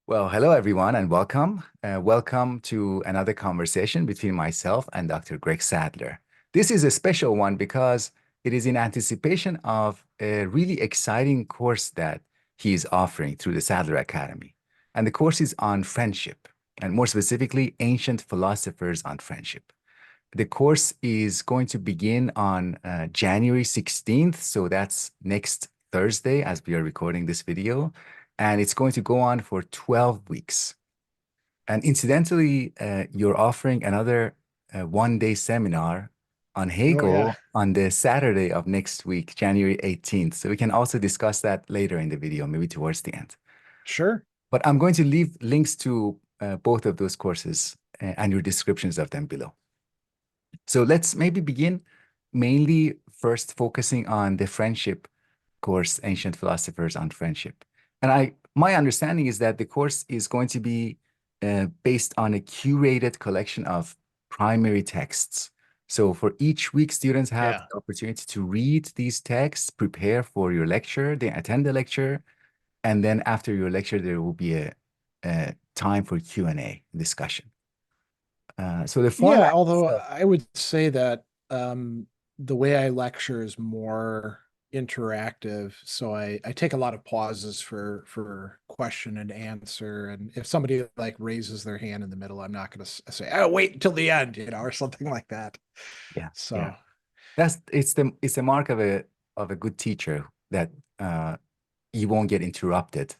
Well, hello everyone and welcome. Welcome to another conversation between myself and Dr. Greg Sadler. This is a special one because it is in anticipation of a really exciting course that he is offering through the Sadler Academy. And the course is on friendship, and more specifically, ancient philosophers on friendship. The course is going to begin on January 16th, so that's next Thursday as we are recording this video, and it's going to go on for 12 weeks. And incidentally, you're offering another one-day seminar on Oh yeah, Hegel on the Saturday of next week, January 18th. So we can also discuss that later in the video, maybe towards the end. sure. But I'm going to leave links to both of those courses and your descriptions of them below. So let's maybe begin mainly first focusing on the friendship course, Ancient Philosophers on Friendship. And my understanding is that the course is going to be based on a curated collection of primary texts. So for each week, students have Yeah. the opportunity to read these texts, prepare for your lecture, they attend the lecture, and then after your lecture, there will be a time for Q&A discussion. So the Yeah, format although itself. I would say that the way I lecture is more interactive. So I take a lot of pauses for question and answer. And if somebody like raises their hand in the middle, I'm not going to say, "Oh, wait until the end," or something like that. Yeah, yeah. So It's the mark of a good teacher that you won't get interrupted,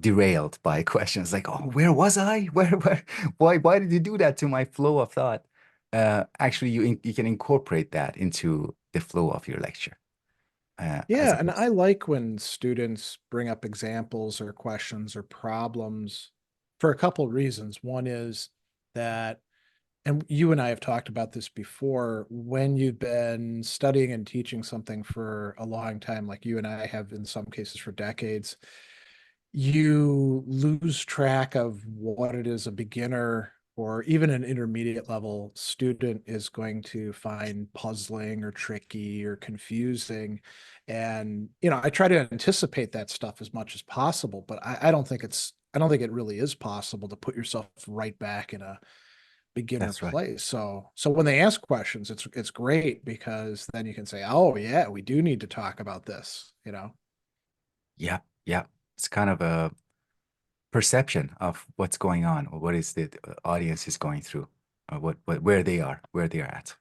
derailed by questions like, "Oh, where was I? Why did you do that to my flow of thought?" Actually, you can incorporate that into the flow of your lecture, as yeah, and opposed. I like when students bring up examples or questions or problems for a couple of reasons. One is that, and you and I have talked about this before, when you've been studying and teaching something for a long time, like you and I have in some cases for decades, you lose track of what it is a beginner or even an intermediate level student is going to find puzzling or tricky or confusing. And, I try to anticipate that stuff as much as possible, but I don't think it really is possible to put yourself right back in a beginner That's right. place. So when they ask questions, it's great because then you can say, "Oh yeah, we do need to talk about this." Yeah, yeah. It's kind of a perception of what's going on or what is the audience is going through, or what where they are at.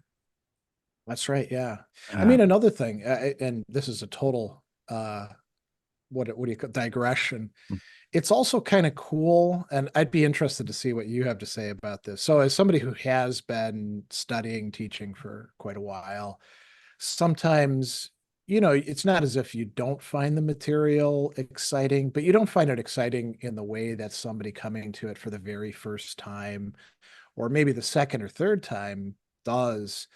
That's right. Yeah. I Uh, mean, another thing, and this is a total what do you call digression. It's also kind of cool, and I'd be interested to see what you have to say about this. So, as somebody who has been studying teaching for quite a while, sometimes it's not as if you don't find the material exciting, but you don't find it exciting in the way that somebody coming to it for the very first time or maybe the second or third time does.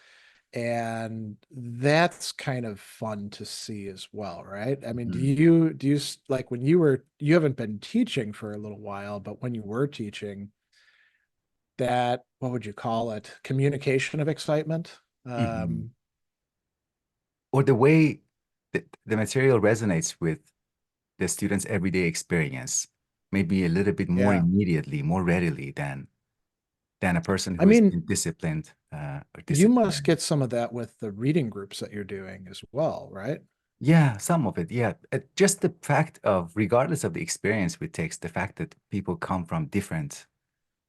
And that's kind of fun to see as well, right? I mean, mm, like when you haven't been teaching for a little while, but when you were teaching, that, what would you call it, communication of excitement? mhm. Or the way the material resonates with the student's everyday experience, maybe a little bit more Yeah. immediately, more readily than a person I who is mean, disciplined or you must disciplinary. get some of that with the reading groups that you're doing as well, right? Yeah, some of it. Yeah. Just the fact of, regardless of the experience with text, the fact that people come from different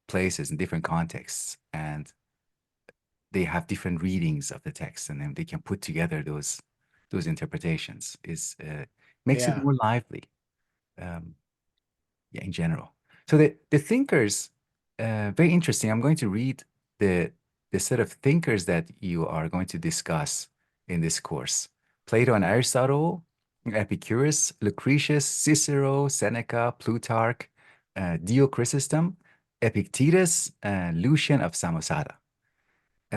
places and different contexts, and they have different readings of the text, and then they can put together those interpretations is makes it Yeah. more lively. Um, yeah, in general. So the thinkers, very interesting. I'm going to read the the set of thinkers that you are going to discuss in this course. Plato and Aristotle, Epicurus, Lucretius, Cicero, Seneca, Plutarch, Dio Chrysostom, Epictetus, Lucian of Samosata,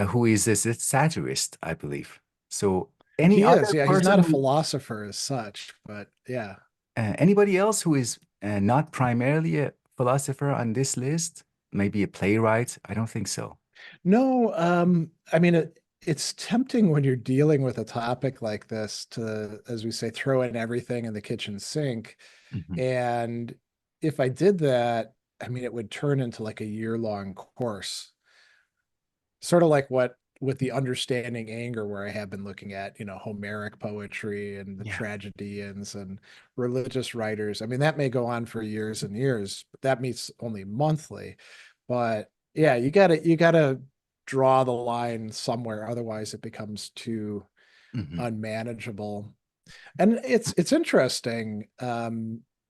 who is a satirist, I believe. So any He is. other Yeah, he's person not a who philosopher as such, but yeah. Anybody else who is not primarily a philosopher on this list? Maybe a playwright? I don't think so. No, I mean it's tempting when you're dealing with a topic like this to, as we say, throw in everything in the kitchen sink. Mhm. And if I did that, I mean, it would turn into like a year-long course, sort of like what with the understanding anger, where I have been looking at, Homeric poetry and the Yeah. tragedians and religious writers. I mean, that may go on for years and years, but that meets only monthly. But yeah, you gotta draw the line somewhere, otherwise it becomes too Hmm. unmanageable. And it's interesting,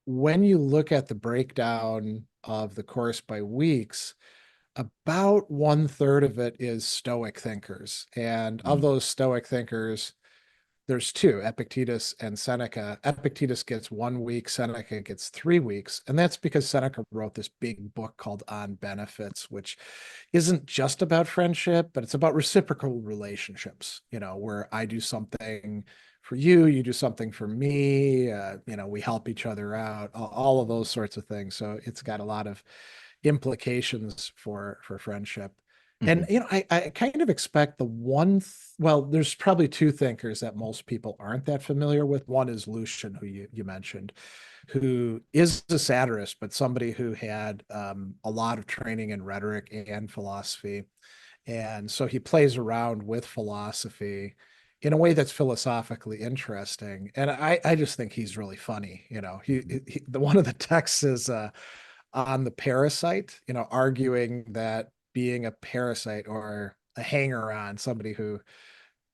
when you look at the breakdown of the course by weeks, about one third of it is Stoic thinkers. And of Mm. those Stoic thinkers, there's two, Epictetus and Seneca. Epictetus gets 1 week, Seneca gets 3 weeks. And that's because Seneca wrote this big book called On Benefits, which isn't just about friendship, but it's about reciprocal relationships, where I do something for you, you do something for me, we help each other out, all of those sorts of things. So it's got a lot of implications for friendship. And Hmm. I kind of expect the well, there's probably two thinkers that most people aren't that familiar with. One is Lucian, who you mentioned, who is a satirist, but somebody who had a lot of training in rhetoric and philosophy. And so he plays around with philosophy in a way that's philosophically interesting. And I just think he's really funny. One of the texts is on the parasite, arguing that being a parasite or a hanger on, somebody who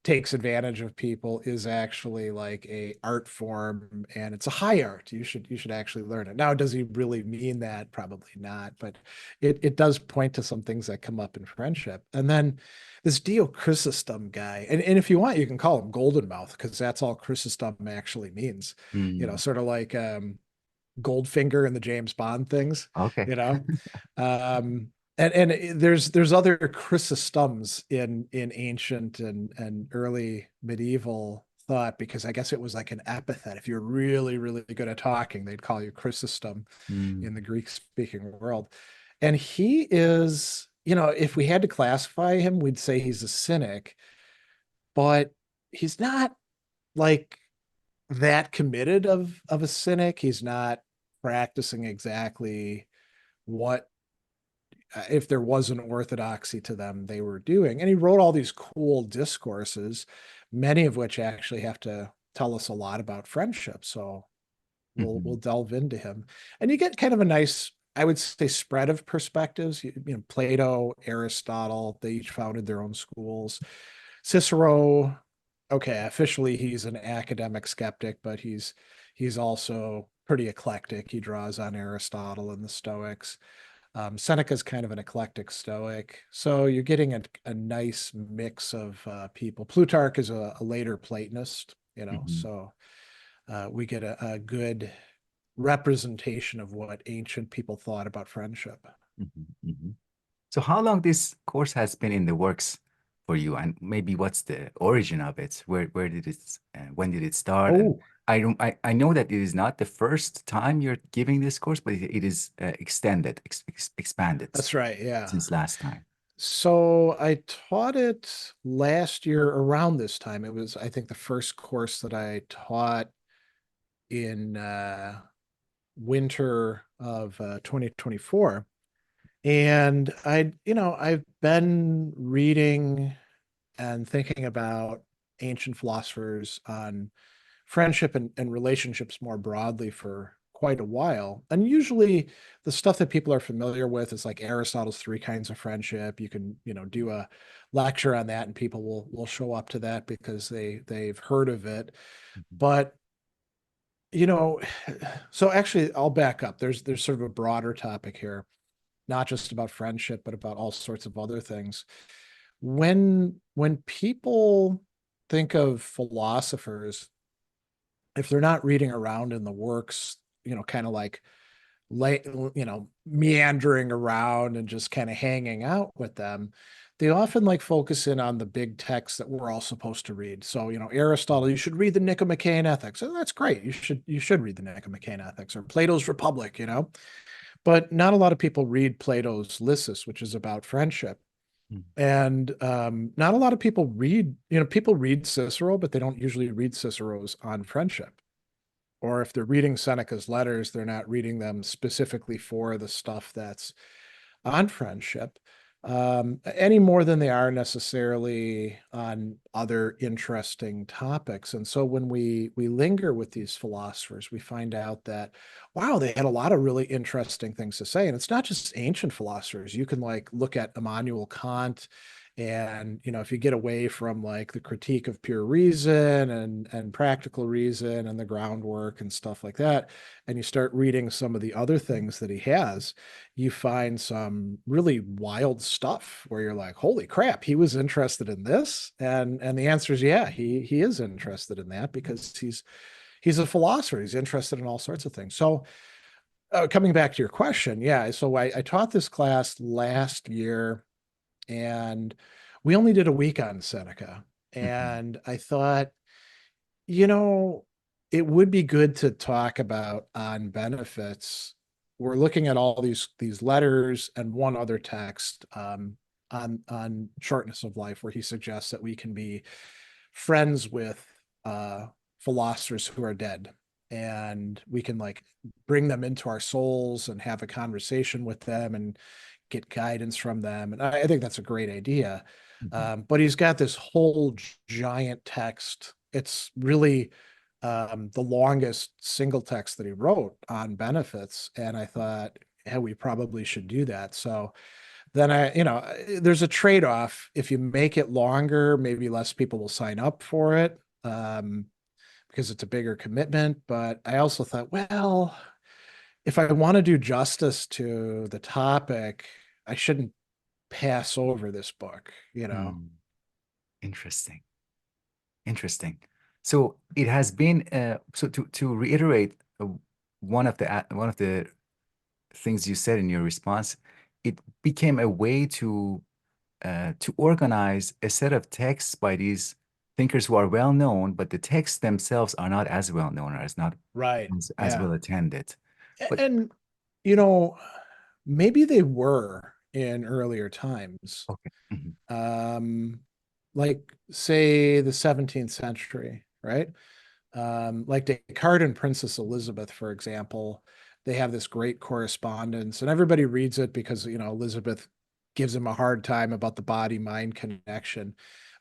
takes advantage of people, is actually like a art form, and it's a high art. You should actually learn it. Now, does he really mean that? Probably not, but it does point to some things that come up in friendship. And then this Dio Chrysostom guy, and if you want, you can call him Golden Mouth, because that's all Chrysostom actually means. Mm. Sort of like Goldfinger and the James Bond things, Okay. you know. And there's other Chrysostom's in ancient and early medieval thought, because I guess it was like an epithet. If you're really, really good at talking, they'd call you Chrysostom Mm. in the Greek speaking world. And he is, if we had to classify him, we'd say he's a cynic, but he's not like that committed of a cynic. He's not practicing exactly what, if there was an orthodoxy to them, they were doing. And he wrote all these cool discourses, many of which actually have to tell us a lot about friendship. So we'll Hmm. delve into him, and you get kind of a nice, I would say, spread of perspectives. Plato, Aristotle, they each founded their own schools. Cicero, okay, officially he's an academic skeptic, but he's also pretty eclectic. He draws on Aristotle and the Stoics. Seneca's kind of an eclectic Stoic, so you're getting a nice mix of people. Plutarch is a later Platonist, Hmm. so we get a good representation of what ancient people thought about friendship. Hmm. Hmm. So how long this course has been in the works for you, and maybe what's the origin of it? Where did it, when did it start? And Oh, I know that it is not the first time you're giving this course, but it is extended, expanded that's right. Yeah. since last time. So I taught it last year around this time. It was, I think, the first course that I taught in winter of 2024. And I've been reading and thinking about ancient philosophers on friendship and relationships more broadly for quite a while. And usually the stuff that people are familiar with is like Aristotle's three kinds of friendship. You can, do a lecture on that, and people will show up to that because they've heard of it. Mhm. But you know, so actually I'll back up. There's sort of a broader topic here, not just about friendship, but about all sorts of other things. When people think of philosophers, if they're not reading around in the works, kind of like late, meandering around and just kind of hanging out with them, they often like focus in on the big texts that we're all supposed to read. So, Aristotle, you should read the Nicomachean Ethics. Oh, that's great. You should read the Nicomachean Ethics, or Plato's Republic, But not a lot of people read Plato's Lysis, which is about friendship. Mhm. And not a lot of people read Cicero, but they don't usually read Cicero's on friendship. or if they're reading Seneca's letters, they're not reading them specifically for the stuff that's on friendship, any more than they are necessarily on other interesting topics. And so when we linger with these philosophers, we find out that, wow, they had a lot of really interesting things to say. And it's not just ancient philosophers. You can like look at Immanuel Kant, and if you get away from like the critique of pure reason and practical reason and the groundwork and stuff like that, and you start reading some of the other things that he has, you find some really wild stuff where you're like, holy crap, he was interested in this. And the answer is yeah, he is interested in that because he's a philosopher. He's interested in all sorts of things. So coming back to your question, yeah, so I taught this class last year, and we only did a week on Seneca. Mhm. And I thought, you know, it would be good to talk about on benefits. We're looking at all these letters and one other text on shortness of life, where he suggests that we can be friends with philosophers who are dead, and we can like bring them into our souls and have a conversation with them and get guidance from them. And I think that's a great idea. Mhm. But he's got this whole giant text. It's really the longest single text that he wrote on benefits. And I thought, yeah, we probably should do that. So then there's a trade-off. If you make it longer, maybe less people will sign up for it, because it's a bigger commitment. But I also thought, well, if I want to do justice to the topic, I shouldn't pass over this book. Mm. Interesting. Interesting. So it has been so to reiterate one of the things you said in your response, it became a way to organize a set of texts by these thinkers who are well known, but the texts themselves are not as well known or as not Right. as Yeah. well attended. But And, you know, maybe they were in earlier times. okay. Mhm. Um, like say the 17th century, right? Like Descartes and Princess Elizabeth, for example, they have this great correspondence, and everybody reads it because, Elizabeth gives him a hard time about the body mind connection.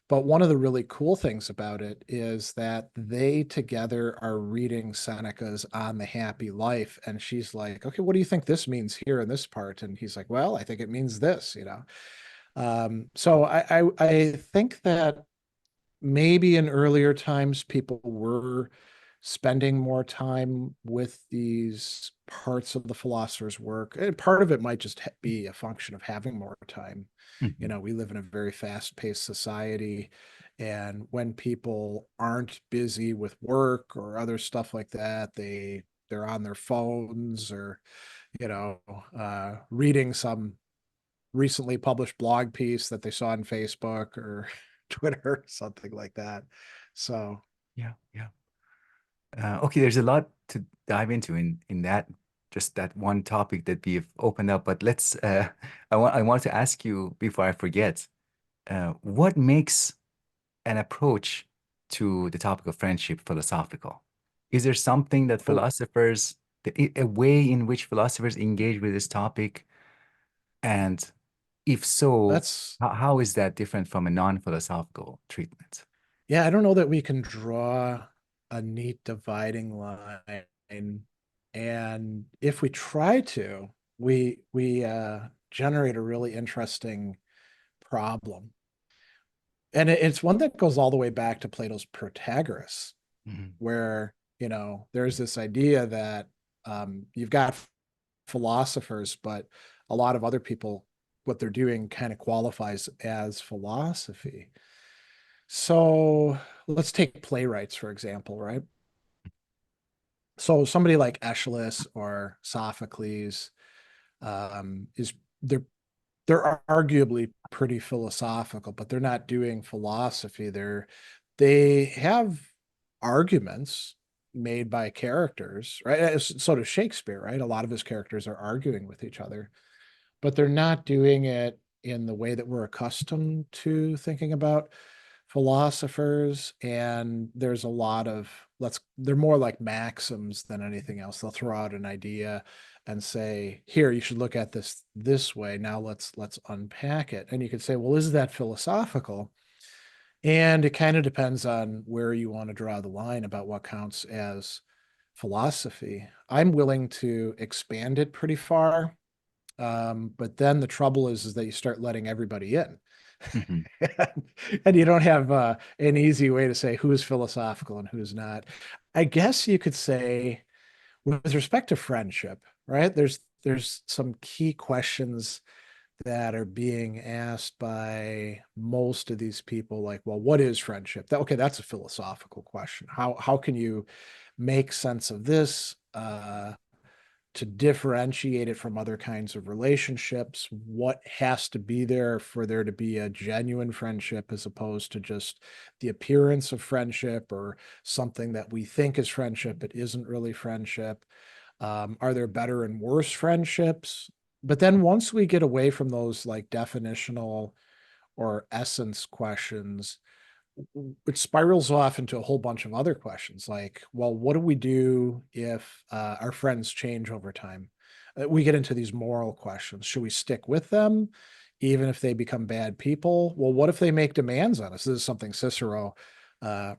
But one of the really cool things about it is that they together are reading Seneca's On the Happy Life. And she's like, okay, what do you think this means here in this part? And he's like, well, I think it means this. So I think that maybe in earlier times people were spending more time with these parts of the philosopher's work, and part of it might just be a function of having more time. Mhm. We live in a very fast-paced society, and when people aren't busy with work or other stuff like that, they're on their phones, or you know reading some recently published blog piece that they saw on Facebook or Twitter or something like that. So Yeah, yeah. Okay, there's a lot to dive into in that just that one topic that we've opened up. But let's I want to ask you before I forget, what makes an approach to the topic of friendship philosophical? Is there something that oh, a way in which philosophers engage with this topic? And if so, that's how is that different from a non-philosophical treatment? yeah, I don't know that we can draw a neat dividing line. And if we try to, we generate a really interesting problem. And it's one that goes all the way back to Plato's Protagoras, Mhm. where, there's this idea that you've got philosophers, but a lot of other people, what they're doing kind of qualifies as philosophy. So let's take playwrights, for example, right? So somebody like Aeschylus or Sophocles is they're arguably pretty philosophical, but they're not doing philosophy. They have arguments made by characters, right? So does Shakespeare, right? A lot of his characters are arguing with each other, but they're not doing it in the way that we're accustomed to thinking about philosophers. And there's a lot of they're more like maxims than anything else. They'll throw out an idea and say, here, you should look at this way. Now let's unpack it. And you could say, well, is that philosophical? And it kind of depends on where you want to draw the line about what counts as philosophy. I'm willing to expand it pretty far. But then the trouble is that you start letting everybody in. Mhm. And you don't have an easy way to say who's philosophical and who's not. I guess you could say with respect to friendship, right? There's some key questions that are being asked by most of these people, like, well, what is friendship? Okay, that's a philosophical question. How can you make sense of this? To differentiate it from other kinds of relationships, what has to be there for there to be a genuine friendship as opposed to just the appearance of friendship or something that we think is friendship but isn't really friendship. Are there better and worse friendships? But then once we get away from those like definitional or essence questions, it spirals off into a whole bunch of other questions like, well, what do we do if our friends change over time? We get into these moral questions. Should we stick with them even if they become bad people? Well, what if they make demands on us? This is something Cicero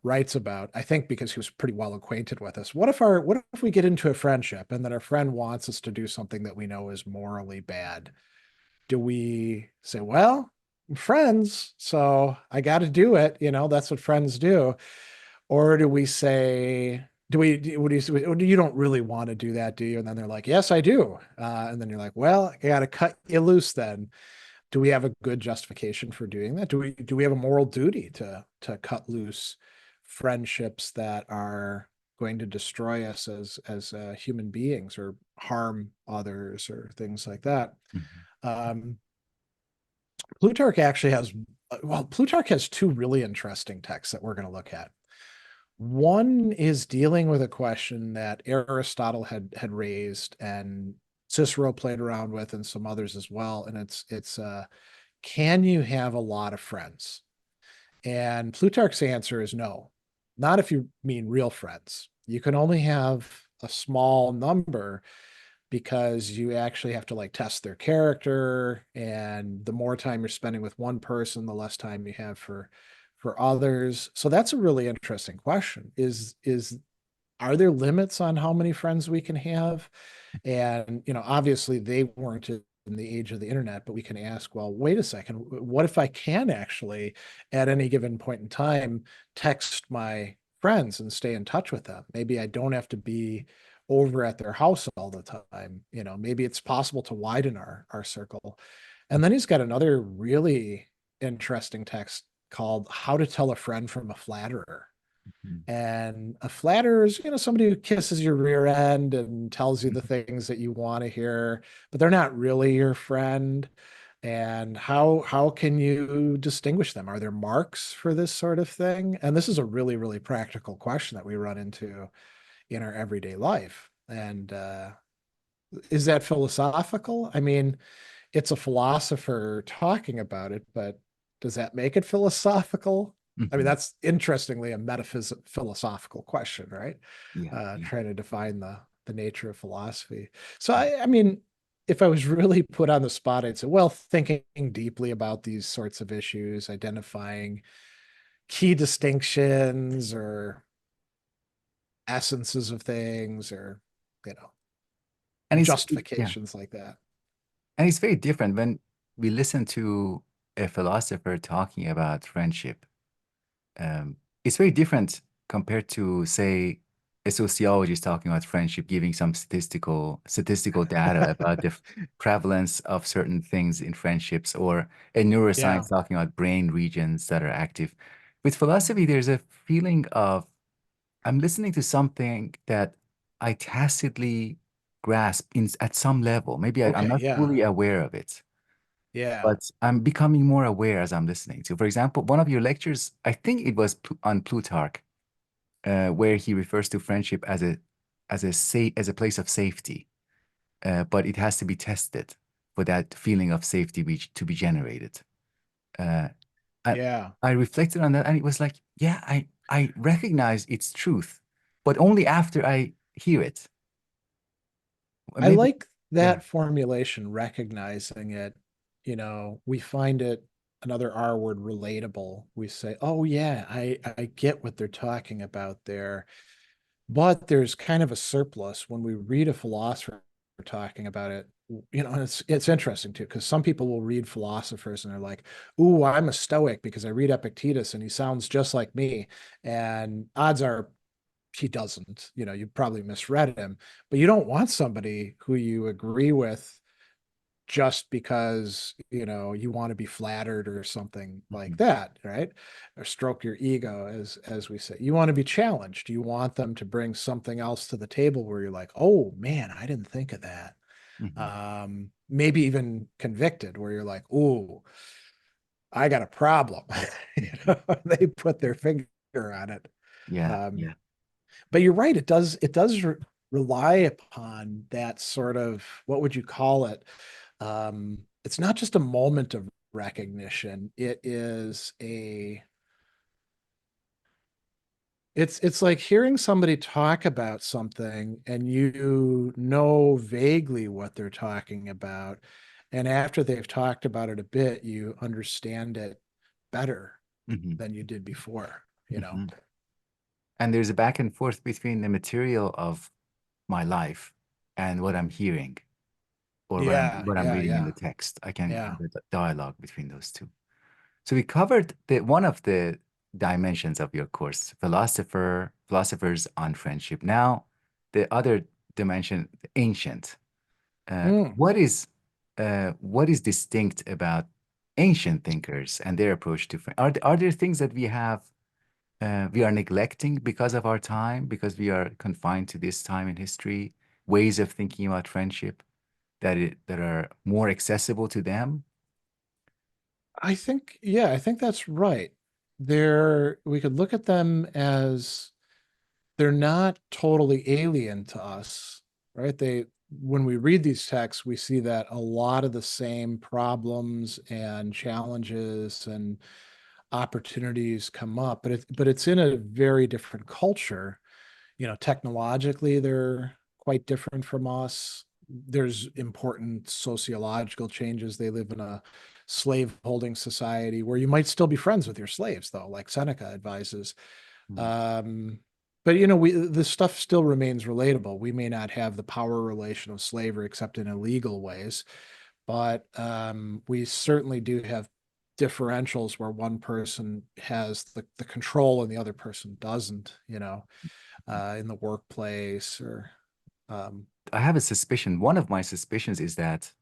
writes about, I think because he was pretty well acquainted with us. What if we get into a friendship and then our friend wants us to do something that we know is morally bad? Do we say, well, I'm friends, so I got to do it, that's what friends do? Or do we say, what do you say, you don't really want to do that, do you? And then they're like, yes, I do. And then you're like, well, I got to cut you loose then. Do we have a good justification for doing that? Do we have a moral duty to cut loose friendships that are going to destroy us as human beings or harm others or things like that? Mhm. Um, Plutarch actually has, well, Plutarch has two really interesting texts that we're going to look at. One is dealing with a question that Aristotle had raised and Cicero played around with and some others as well. And it's can you have a lot of friends? And Plutarch's answer is no, not if you mean real friends. You can only have a small number because you actually have to like test their character, and the more time you're spending with one person, the less time you have for others. So that's a really interesting question. Is Are there limits on how many friends we can have? And obviously they weren't in the age of the internet, but we can ask, well, wait a second, what if I can actually at any given point in time text my friends and stay in touch with them? Maybe I don't have to be over at their house all the time. Maybe it's possible to widen our circle. And then he's got another really interesting text called How to Tell a Friend from a Flatterer. Mhm. And a flatterer is, somebody who kisses your rear end and tells you the Mhm. things that you want to hear, but they're not really your friend. And how can you distinguish them? Are there marks for this sort of thing? And this is a really, really practical question that we run into in our everyday life. And is that philosophical? I mean, it's a philosopher talking about it, but does that make it philosophical? I mean, Mhm. that's interestingly a metaphysical philosophical question, right? Yeah, yeah. Trying to define the nature of philosophy. So I mean, if I was really put on the spot, I'd say, well, thinking deeply about these sorts of issues, identifying key distinctions or essences of things or, you know, And yeah, justifications like that. and it's very different when we listen to a philosopher talking about friendship. Um, it's very different compared to, say, a sociologist talking about friendship, giving some statistical data about the prevalence of certain things in friendships, or a Yeah. neuroscience talking about brain regions that are active. With philosophy, there's a feeling of I'm listening to something that I tacitly grasp at some level. Maybe I'm Okay. not Yeah. fully aware of it, Yeah. but I'm becoming more aware as I'm listening to. For example, one of your lectures, I think it was on Plutarch, where he refers to friendship as a place of safety, but it has to be tested for that feeling of safety to be generated. Uh, I Yeah. I reflected on that, and it was like, yeah, I recognize its truth, but only after I hear it. I Maybe, like yeah. that formulation, recognizing it. We find it another R word, relatable. We say, oh yeah, I get what they're talking about there. But there's kind of a surplus when we read a philosopher talking about it. And it's interesting too, because some people will read philosophers and they're like, "Ooh, I'm a Stoic because I read Epictetus and he sounds just like me." And odds are he doesn't. You probably misread him, but you don't want somebody who you agree with just because you want to be flattered or something like Mhm. that, right? Or stroke your ego, as we say. You want to be challenged. You want them to bring something else to the table where you're like, oh man, I didn't think of that. Mhm. Maybe even convicted, where you're like, oh, I got a problem. Mhm. They put their finger on it. Yeah, um, yeah. but you're right, it does rely upon that sort of, what would you call it? It's not just a moment of recognition. It's like hearing somebody talk about something and you know vaguely what they're talking about. And after they've talked about it a bit, you understand it better Mhm. than you did before. Mhm. And there's a back and forth between the material of my life and what I'm hearing or Yeah, what I'm yeah, reading in the yeah, text. I can yeah. have a dialogue between those two. So we covered the one of the dimensions of your course, philosophers on friendship. Now, the other dimension, ancient. Uh, Mm. what is what is distinct about ancient thinkers and their approach to friend? Are there things that we are neglecting because of our time, because we are confined to this time in history, ways of thinking about friendship that are more accessible to them? I think that's right. We could look at them as they're not totally alien to us, right? When we read these texts, we see that a lot of the same problems and challenges and opportunities come up, but it's in a very different culture. Technologically, they're quite different from us. There's important sociological changes. They live in a slave holding society where you might still be friends with your slaves, though, like Seneca advises. Mm, um, but this stuff still remains relatable. We may not have the power relation of slavery except in illegal ways, but we certainly do have differentials where one person has the control and the other person doesn't, mm. in the workplace or um, I have a suspicion. One of my suspicions is that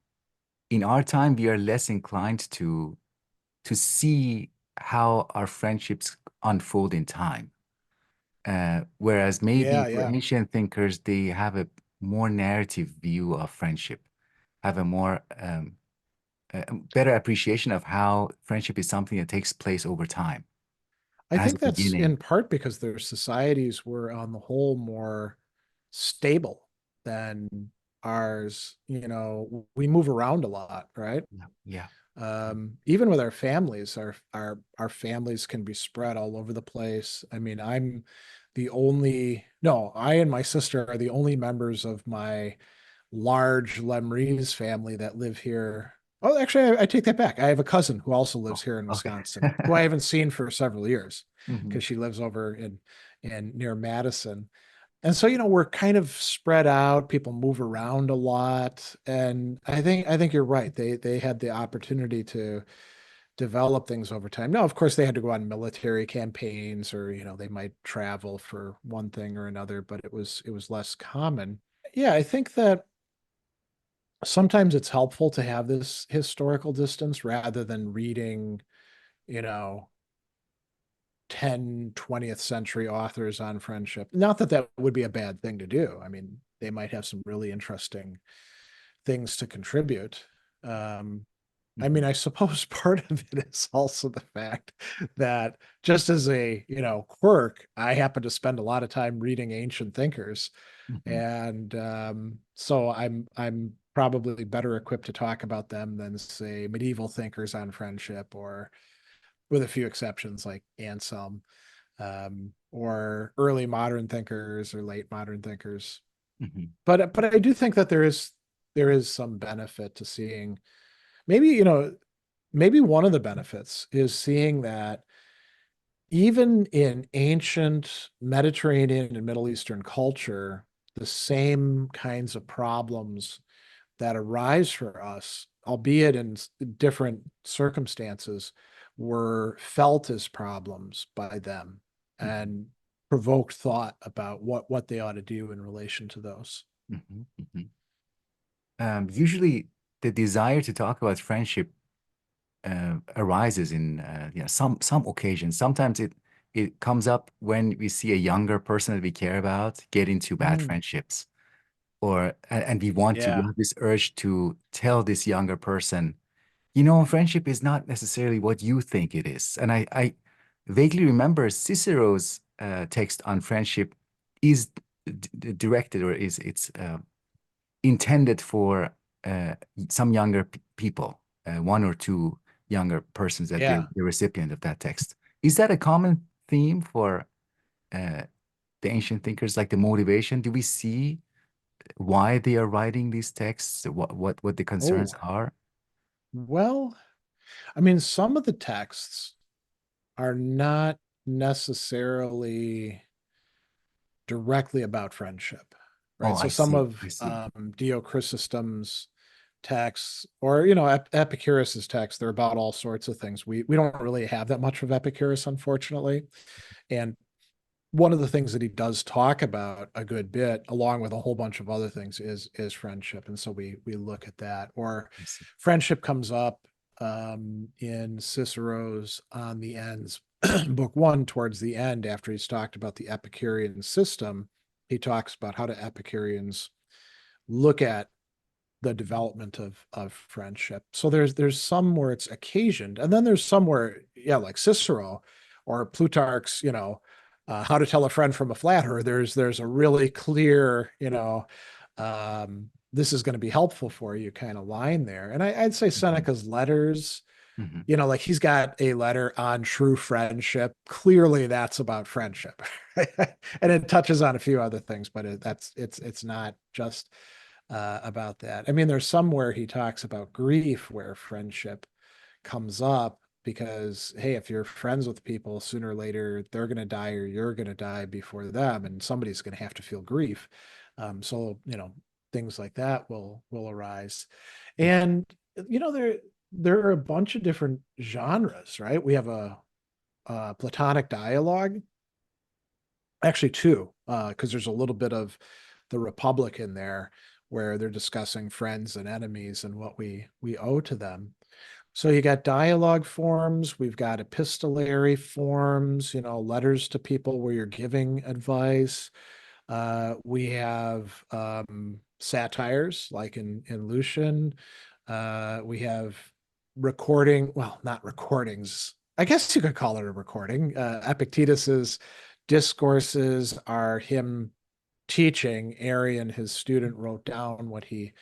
in our time we are less inclined to see how our friendships unfold in time. Whereas maybe yeah, for yeah. ancient thinkers, they have a more narrative view of friendship, have a more better appreciation of how friendship is something that takes place over time I and has a think that's beginning. in part because their societies were on the whole more stable than ours. We move around a lot, right? Yeah, yeah. Even with our families, our families can be spread all over the place. I mean, I and my sister are the only members of my large Lemrees family that live here. Oh, actually, I take that back. I have a cousin who also Oh, lives here in okay. Wisconsin, who I haven't seen for several years Mhm, because she lives over in near Madison. And so, we're kind of spread out. People move around a lot, and I think you're right. They had the opportunity to develop things over time. Now, of course, they had to go on military campaigns, or they might travel for one thing or another, but it was less common. Yeah, I think that sometimes it's helpful to have this historical distance rather than reading, you know, 10, 20th century authors on friendship. Not that that would be a bad thing to do. I mean, they might have some really interesting things to contribute. Um, I mhm, mean, I suppose part of it is also the fact that just as a, quirk, I happen to spend a lot of time reading ancient thinkers. mhm. And so I'm probably better equipped to talk about them than say medieval thinkers on friendship, or with a few exceptions like Anselm. or early modern thinkers or late modern thinkers. Mhm. But I do think that there is some benefit to seeing maybe, maybe one of the benefits is seeing that even in ancient Mediterranean and Middle Eastern culture, the same kinds of problems that arise for us, albeit in different circumstances, were felt as problems by them Mhm. and provoked thought about what they ought to do in relation to those. Mhm. Mhm. Usually, the desire to talk about friendship arises in some occasions. Sometimes it comes up when we see a younger person that we care about get into bad Mm, friendships, or and we yeah. have this urge to tell this younger person, friendship is not necessarily what you think it is. And I vaguely remember Cicero's text on friendship is directed, or is it's intended for uh, some younger people, one or two younger persons that they're Yeah. the recipient of that text. Is that a common theme for uh, the ancient thinkers, like the motivation? Do we see why they are writing these texts? What the concerns Oh, are? well, I mean, some of the texts are not necessarily directly about friendship, Oh, right? So I some see. of I see. Diochrysostom's texts, or Epicurus's texts, they're about all sorts of things. We don't really have that much of Epicurus, unfortunately. And one of the things that he does talk about a good bit, along with a whole bunch of other things, is friendship. And so we look at that. Or I see. friendship comes up in Cicero's On the Ends, book one, towards the end, after he's talked about the Epicurean system. He talks about how do Epicureans look at the development of friendship. So there's some where it's occasioned, and then there's some where, yeah, like Cicero or Plutarch's, how to tell a friend from a flatterer. There's a really clear, this is going to be helpful for you kind of line there. And I'd say Mhm. Seneca's letters, Mhm. like he's got a letter on true friendship. Clearly, that's about friendship, and it touches on a few other things, but it's not just about that. I mean, there's somewhere he talks about grief where friendship comes up because, hey, if you're friends with people, sooner or later they're going to die or you're going to die before them, and somebody's going to have to feel grief. So things like that will arise, and there are a bunch of different genres, right? We have a Platonic dialogue, actually two, because there's a little bit of the Republic in there where they're discussing friends and enemies and what we owe to them. So you got dialogue forms, we've got epistolary forms, letters to people where you're giving advice. We have satires like in Lucian. We have well, not recordings. I guess you could call it a recording. Epictetus's discourses are him teaching. Arian, his student, wrote down what he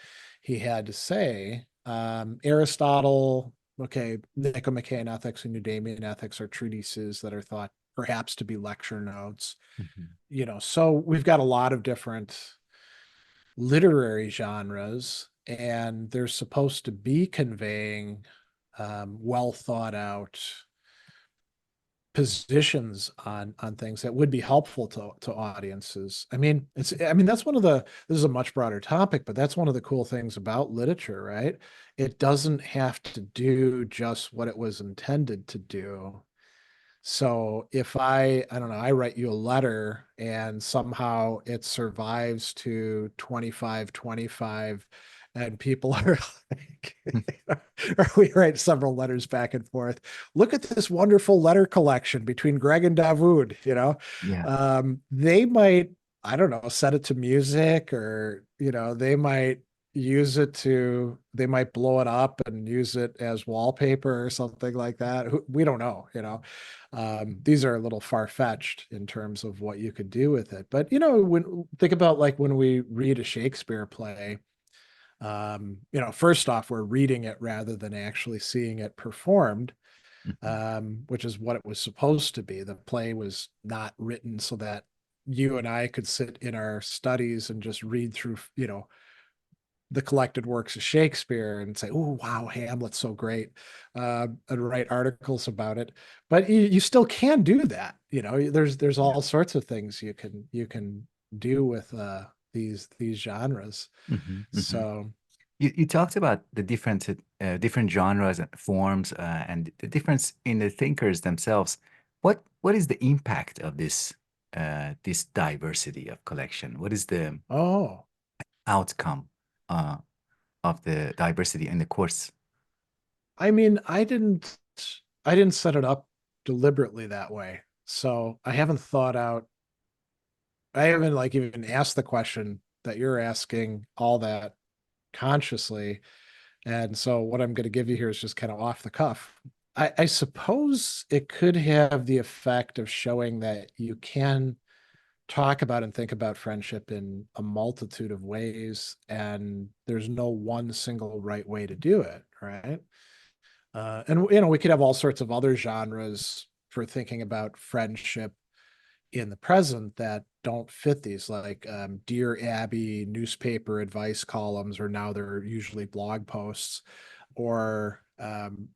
had to say. Aristotle, okay, Nicomachean Ethics and Eudemian Ethics are treatises that are thought perhaps to be lecture notes. Mhm. So we've got a lot of different literary genres, and they're supposed to be conveying well thought out positions on things that would be helpful to audiences. I mean that's one of the this is a much broader topic, but that's one of the cool things about literature, right? It doesn't have to do just what it was intended to do. So if I don't know, I write you a letter and somehow it survives to 2525 and people are like, or we write several letters back and forth. Look at this wonderful letter collection between Greg and Davood, Yeah. They might, I don't know, set it to music or, they might they might blow it up and use it as wallpaper or something like that. We don't know. These are a little far-fetched in terms of what you could do with it. But when think about like when we read a Shakespeare play, first off, we're reading it rather than actually seeing it performed. Mhm. which is what it was supposed to be. The play was not written so that you and I could sit in our studies and just read through, the collected works of Shakespeare and say, "Oh, wow, Hamlet's so great," and write articles about it. But you still can do that. There's Yeah. all sorts of things you can do with these genres. Hmm. Hmm. So, You talked about the different genres and forms, and the difference in the thinkers themselves. What is the impact of this diversity of collection? What is the oh, outcome uh, of the diversity in the course? I mean, I didn't set it up deliberately that way. So I haven't thought out. I haven't like even asked the question that you're asking all that consciously. And so what I'm going to give you here is just kind of off the cuff. I suppose it could have the effect of showing that you can talk about and think about friendship in a multitude of ways, and there's no one single right way to do it, right? And we could have all sorts of other genres for thinking about friendship in the present that don't fit these, like Dear Abby newspaper advice columns, or now they're usually blog posts, or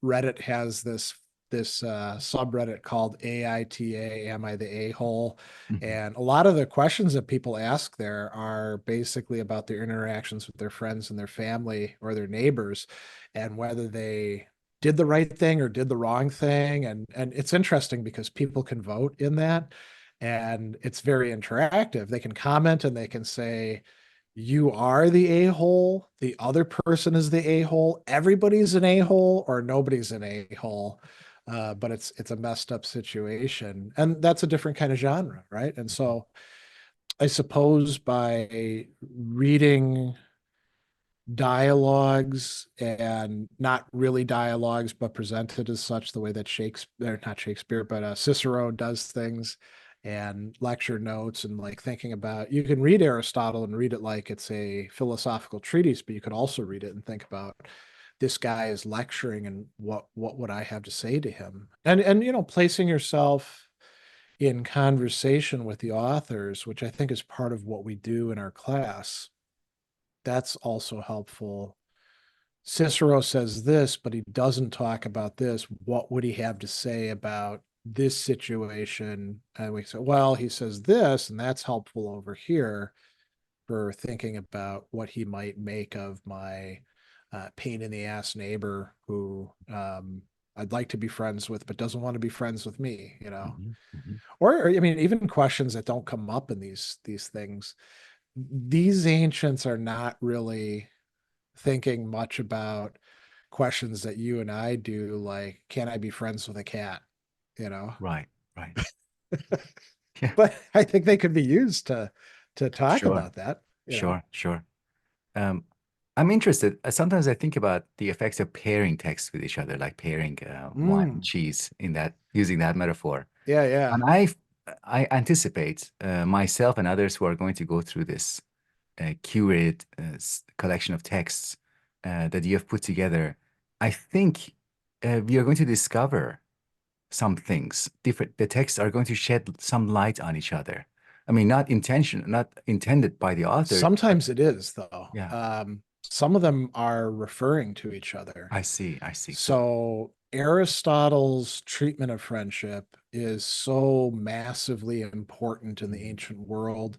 Reddit has this subreddit called AITA, Am I the A-hole? Mhm. And a lot of the questions that people ask there are basically about their interactions with their friends and their family or their neighbors, and whether they did the right thing or did the wrong thing. And it's interesting because people can vote in that, and it's very interactive. They can comment and they can say, you are the a-hole, the other person is the a-hole, everybody's an a-hole, or nobody's an a-hole. But it's a messed up situation, and that's a different kind of genre, right? And so I suppose by reading dialogues, and not really dialogues but presented as such, the way that Shakespeare, not Shakespeare, but Cicero does things, and lecture notes, and like thinking about, you can read Aristotle and read it like it's a philosophical treatise, but you could also read it and think about, this guy is lecturing, and what would I have to say to him, and placing yourself in conversation with the authors, which I think is part of what we do in our class. That's also helpful. Cicero says this, but he doesn't talk about this. What would he have to say about this situation? And we say, well, he says this, and that's helpful over here for thinking about what he might make of my pain in the ass neighbor who I'd like to be friends with, but doesn't want to be friends with me. Mhm. Mhm. Or I mean, even questions that don't come up in these things. These ancients are not really thinking much about questions that you and I do, like, can I be friends with a cat? You know, Right, right. Yeah, but I think they could be used to talk sure, about that. sure, sure. Um, I'm interested. Sometimes I think about the effects of pairing text with each other, like pairing wine and Mm, cheese in that, using that metaphor. yeah, yeah. And I anticipate myself and others who are going to go through this curated collection of texts that you have put together. I think we are going to discover some things different. The texts are going to shed some light on each other. I mean, not intended by the author, but Sometimes it is, though. yeah, Some of them are referring to each other. I see, I see. So Aristotle's treatment of friendship is so massively important in the Mhm. ancient world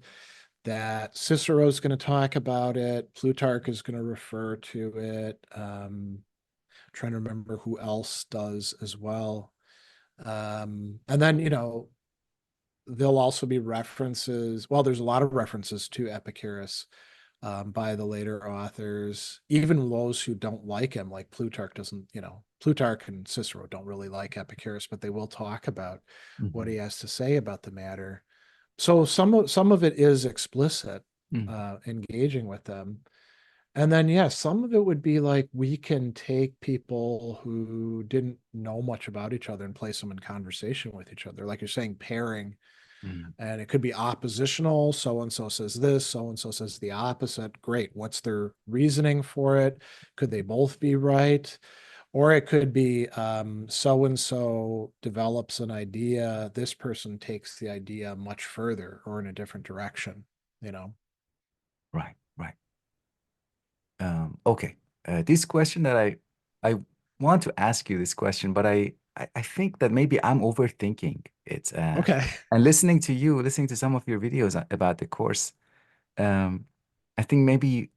that Cicero's going to talk about it. Plutarch is going to refer to it. Trying to remember who else does as well. And then, there'll also be references. Well, there's a lot of references to Epicurus by the later authors, even those who don't like him, like Plutarch doesn't, Plutarch and Cicero don't really like Epicurus, but they will talk about what he Mhm. has to say about the matter. So some of it is explicit, Mhm. engaging with them. And then, yeah, some of it would be like, we can take people who didn't know much about each other and place them in conversation with each other. Like you're saying, pairing, Mhm. and it could be oppositional. So and so says this, so and so says the opposite. Great. What's their reasoning for it? Could they both be right? Or it could be so and so develops an idea, this person takes the idea much further or in a different direction, you know. Right, right. Okay. This question that I want to ask you this question, but I think that maybe I'm overthinking it. Okay. And listening to you, listening to some of your videos about the course, um, I think maybe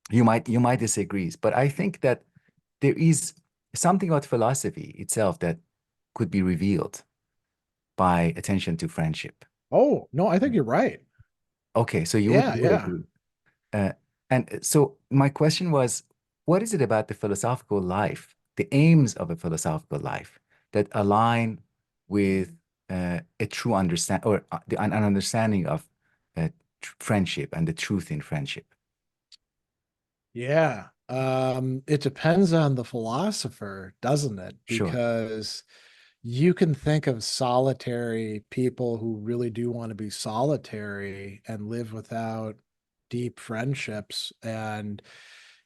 you might disagree, but I think that there is something about philosophy itself that could be revealed by attention to friendship. Oh, no, I think you're right. Okay, so you would Yeah, you would yeah. agree. Uh, and so my question was, what is it about the philosophical life, the aims of a philosophical life that align with a true understand or an understanding of friendship and the truth in friendship? Yeah. It depends on the philosopher, doesn't it? Sure. Because you can think of solitary people who really do want to be solitary and live without deep friendships. And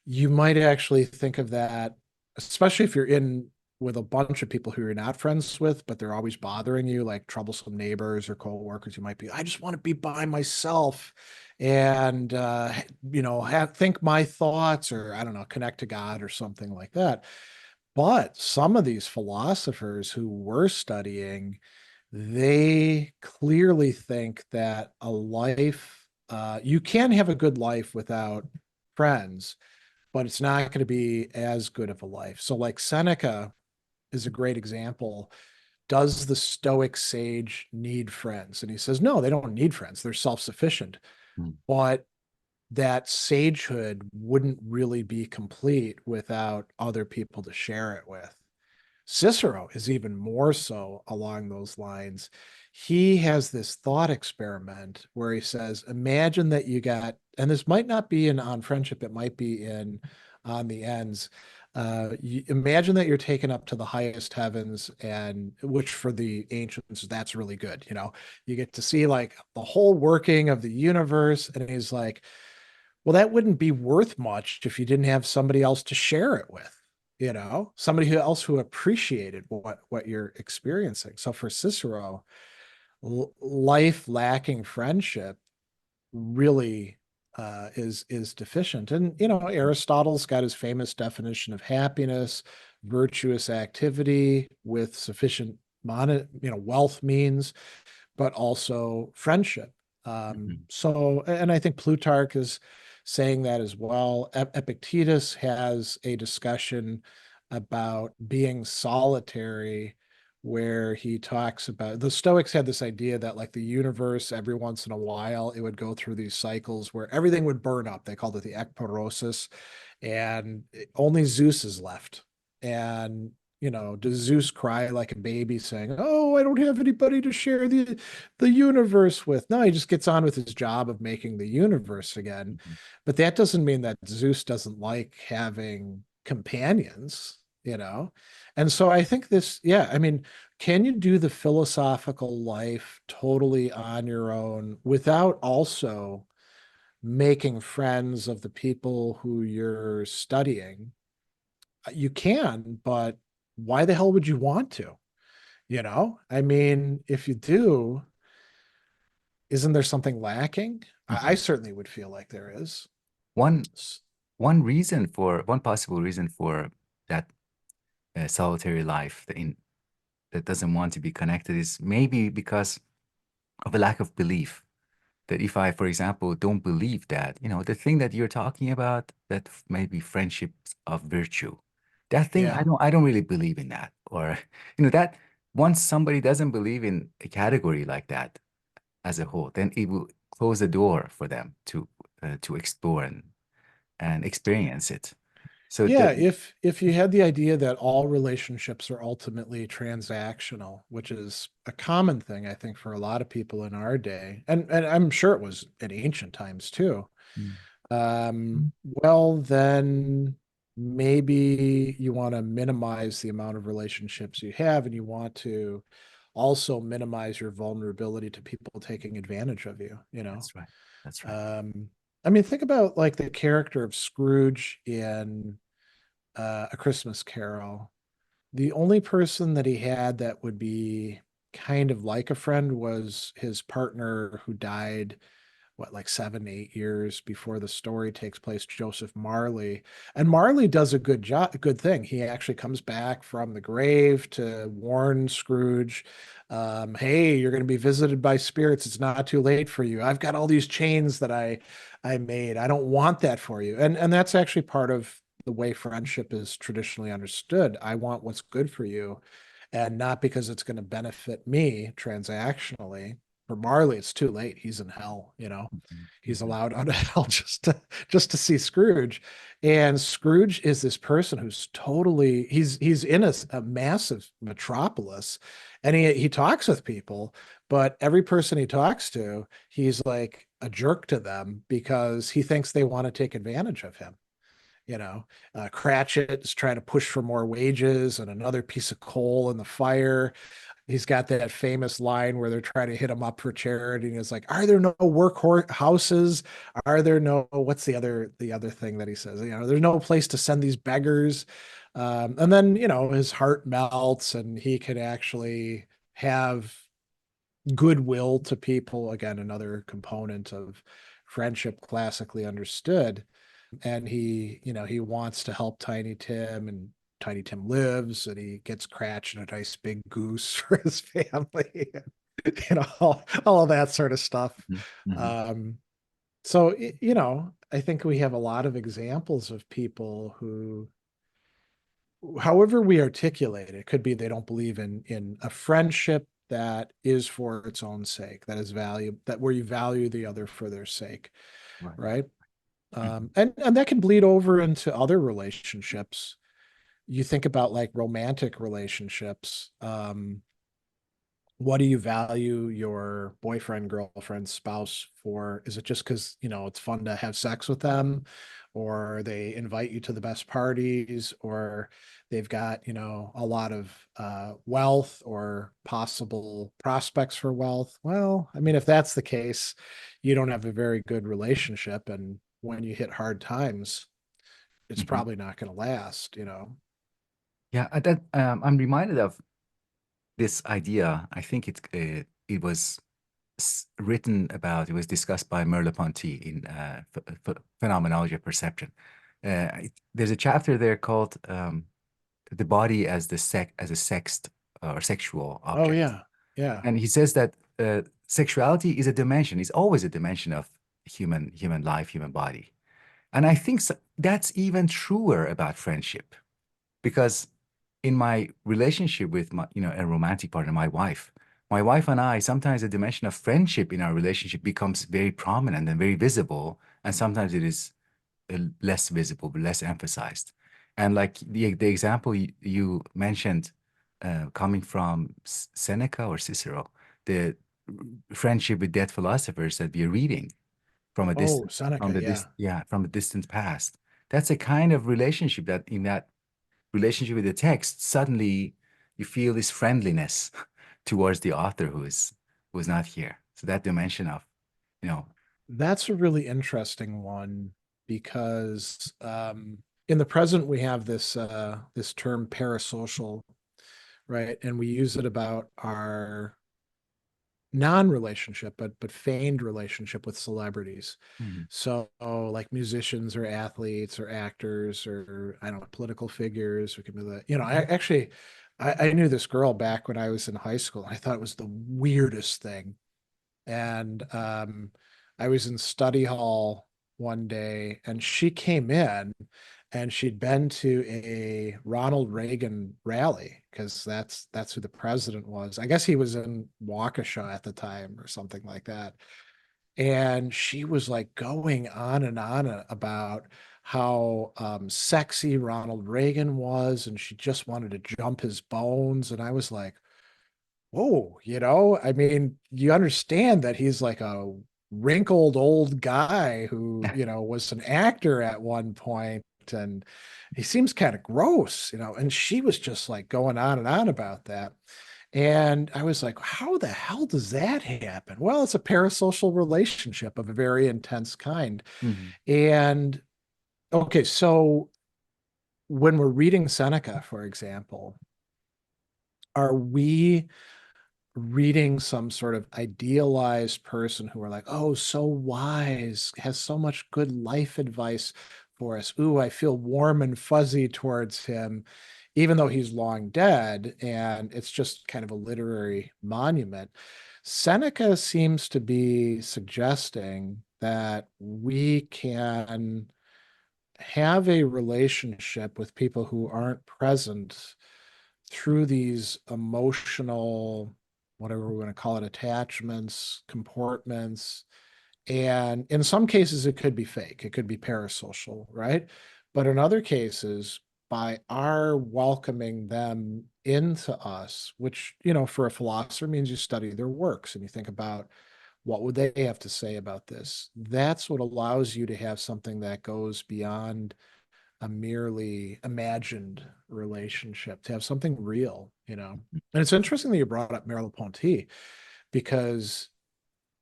you might actually think of that, especially if you're in with a bunch of people who you're not friends with, but they're always bothering you, like troublesome neighbors or coworkers. You might be, I just want to be by myself and think my thoughts, or I don't know, connect to God or something like that. But some of these philosophers who were studying, they clearly think that a life, you can have a good life without friends, but it's not going to be as good of a life. So, like Seneca is a great example. Does the Stoic sage need friends? And he says, no, they don't need friends. They're self sufficient. Mm, But that sagehood wouldn't really be complete without other people to share it with. Cicero is even more so along those lines. He has this thought experiment where he says, imagine that you got, and this might not be in on friendship, it might be in on the ends. You imagine that you're taken up to the highest heavens, and which for the ancients, that's really good. You know, you get to see like the whole working of the universe. And he's like, well, that wouldn't be worth much if you didn't have somebody else to share it with, somebody who else who appreciated what you're experiencing. So for Cicero, life lacking friendship really is deficient. And Aristotle's got his famous definition of happiness: virtuous activity with sufficient wealth means, but also friendship. mhm, And I think Plutarch is saying that as well. Epictetus has a discussion about being solitary, where he talks about the Stoics had this idea that, like, the universe, every once in a while, it would go through these cycles where everything would burn up. They called it the ekporosis, and only Zeus is left. And does Zeus cry like a baby saying, "Oh, I don't have anybody to share the universe with"? No, he just gets on with his job of making the universe again. mhm. But that doesn't mean that Zeus doesn't like having companions, And so I think yeah, I mean, can you do the philosophical life totally on your own without also making friends of the people who you're studying? You can, but why the hell would you want to? I mean, if you do, isn't there something lacking? I Mhm. certainly would feel like there is. One one possible reason for that solitary life that doesn't want to be connected is maybe because of a lack of belief. That if I, for example, don't believe that, the thing that you're talking about, that maybe friendships of virtue, that thing, I Yeah. don't, I don't really believe in that. Or, that once somebody doesn't believe in a category like that as a whole, then it will close the door for them to explore and experience it. So Yeah, that, if you had the idea that all relationships are ultimately transactional, which is a common thing, I think, for a lot of people in our day, and I'm sure it was in ancient times too. Mm, Well, then maybe you want to minimize the amount of relationships you have, and you want to also minimize your vulnerability to people taking advantage of you. that's right. That's right. Um, I mean, think about like the character of Scrooge in A Christmas Carol, the only person that he had that would be kind of like a friend was his partner who died, what, like 7, 8 years before the story takes place, Joseph Marley. And Marley does a good job, good thing. He actually comes back from the grave to warn Scrooge, hey, you're going to be visited by spirits. It's not too late for you. I've got all these chains that I made. I don't want that for you. And that's actually part of the way friendship is traditionally understood. I want what's good for you, and not because it's going to benefit me transactionally. For Marley, it's too late. He's in hell, you know. Mhm. He's Mhm. allowed out of hell just to see Scrooge. And Scrooge is this person who's totally he's in a massive metropolis, and he talks with people, but every person he talks to, he's like a jerk to them because he thinks they want to take advantage of him. You know, Cratchit is trying to push for more wages and another piece of coal in the fire. He's got that famous line where they're trying to hit him up for charity, and he's like, "Are there no houses? Are there no what's the other thing that he says? You know, there's no place to send these beggars." And then his heart melts, and he can actually have goodwill to people. Again, another component of friendship classically understood. And he wants to help Tiny Tim, and Tiny Tim lives, and he gets Cratch and a nice big goose for his family. All of that sort of stuff. Mhm. Mhm. Um, so I think we have a lot of examples of people who, however we articulate it, could be they don't believe in a friendship that is for its own sake, that is value, that where you value the other for their sake, Right. right? Mhm. And that can bleed over into other relationships. You think about like romantic relationships. What do you value your boyfriend, girlfriend, spouse for? Is it just because, it's fun to have sex with them, or they invite you to the best parties, or they've got, a lot of wealth or possible prospects for wealth? Well, I mean, if that's the case, you don't have a very good relationship. And when you hit hard times, it's Mhm. probably not going to last. Yeah, I'm reminded of this idea. I think it was written about. It was discussed by Merleau-Ponty in Phenomenology of Perception. There's a chapter there called "The Body as as a Sexed or Sexual Oh, Object," yeah. Yeah. and he says that sexuality is a dimension. Is always a dimension of human life, human body, and I think that's even truer about friendship because in my relationship with a romantic partner, my wife and I, sometimes the dimension of friendship in our relationship becomes very prominent and very visible, and sometimes it is less visible, but less emphasized. And like the example you mentioned, coming from Seneca or Cicero, the friendship with dead philosophers that we are reading from a Oh, distant, Seneca. Yeah. yeah, from a distant past. That's a kind of relationship that in that relationship with the text, suddenly you feel this friendliness towards the author who is not here. So that dimension of, you know, That's a really interesting one because in the present we have this term parasocial, right? And we use it about our non-relationship, but feigned relationship with celebrities. Mhm. So like musicians or athletes or actors or I don't know, political figures. We can be the, I actually I knew this girl back when I was in high school. I thought it was the weirdest thing. And I was in study hall one day, and she came in, and she'd been to a Ronald Reagan rally because that's who the president was. I guess he was in Waukesha at the time or something like that. And she was like going on and on about how sexy Ronald Reagan was, and she just wanted to jump his bones. And I was like, whoa, I mean, you understand that he's like a wrinkled old guy who, was an actor at one point, and he seems kind of gross. And she was just like going on and on about that. And I was like, how the hell does that happen? Well, it's a parasocial relationship of a very intense kind. Mhm. And okay, so when we're reading Seneca, for example, are we reading some sort of idealized person who are like, oh, so wise, has so much good life advice for us. Ooh, I feel warm and fuzzy towards him, even though he's long dead and it's just kind of a literary monument. Seneca seems to be suggesting that we can have a relationship with people who aren't present through these emotional, whatever we're going to call it, attachments, comportments. And in some cases, it could be fake, it could be parasocial, right? But in other cases, by our welcoming them into us, which, for a philosopher means you study their works and you think about what would they have to say about this. That's what allows you to have something that goes beyond a merely imagined relationship, to have something real. And it's interesting that you brought up Merleau-Ponty because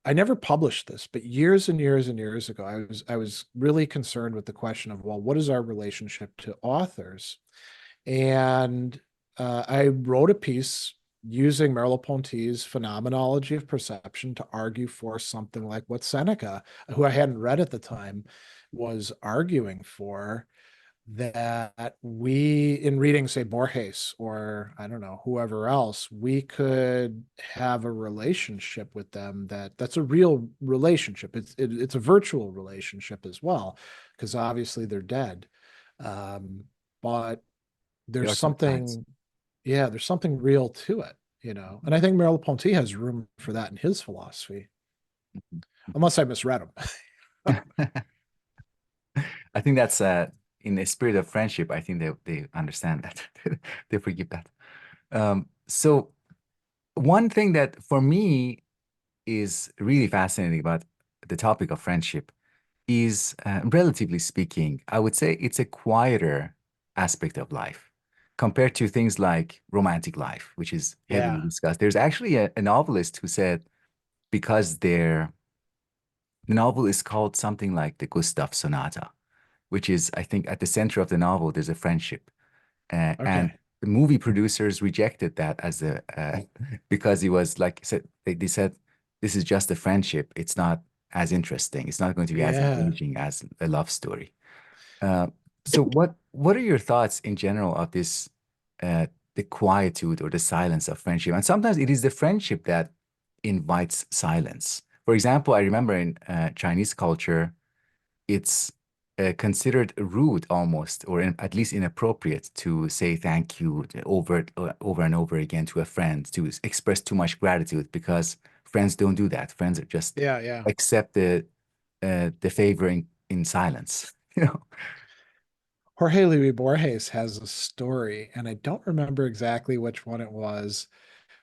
I never published this, but years and years and years ago, I was really concerned with the question of, well, what is our relationship to authors? And I wrote a piece using Merleau-Ponty's phenomenology of perception to argue for something like what Seneca, who I hadn't read at the time, was arguing for, that we, in reading, say, Borges or I don't know, whoever else, we could have a relationship with them that's a real relationship. It's a virtual relationship as well, because obviously they're dead. Um, but There there's are two sides. something, yeah, there's something real to it. And I think Merleau-Ponty has room for that in his philosophy, unless I misread him. I think that's in the spirit of friendship. I think they understand that. They forgive that. So one thing that for me is really fascinating about the topic of friendship is, relatively speaking, I would say it's a quieter aspect of life compared to things like romantic life, which is heavily Yeah. discussed. There's actually a novelist who said because the novel is called something like the Gustav Sonata, which is, I think, at the center of the novel, there's a friendship. And Okay. the movie producers rejected that as a because he was like said they said this is just a friendship. It's not as interesting. It's not going to be as Yeah. engaging as a love story. Uh, so what are your thoughts in general of this the quietude or the silence of friendship? And sometimes it is the friendship that invites silence. For example, I remember in Chinese culture, it's considered rude almost, or at least inappropriate to say thank you over and over again to a friend, to express too much gratitude because friends don't do that. Friends are just Yeah. Yeah. accept the favor in silence. You know? Jorge Luis Borges has a story, and I don't remember exactly which one it was,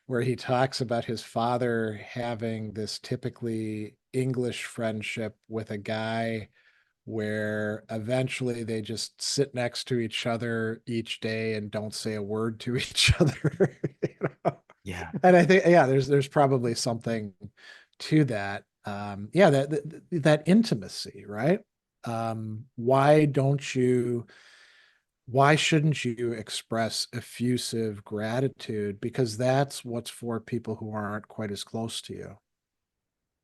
where he talks about his father having this typically English friendship with a guy where eventually they just sit next to each other each day and don't say a word to each other. you know? Yeah. And I think, yeah, there's probably something to that. Yeah, that intimacy, right? Why shouldn't you express effusive gratitude? Because that's what's for people who aren't quite as close to you.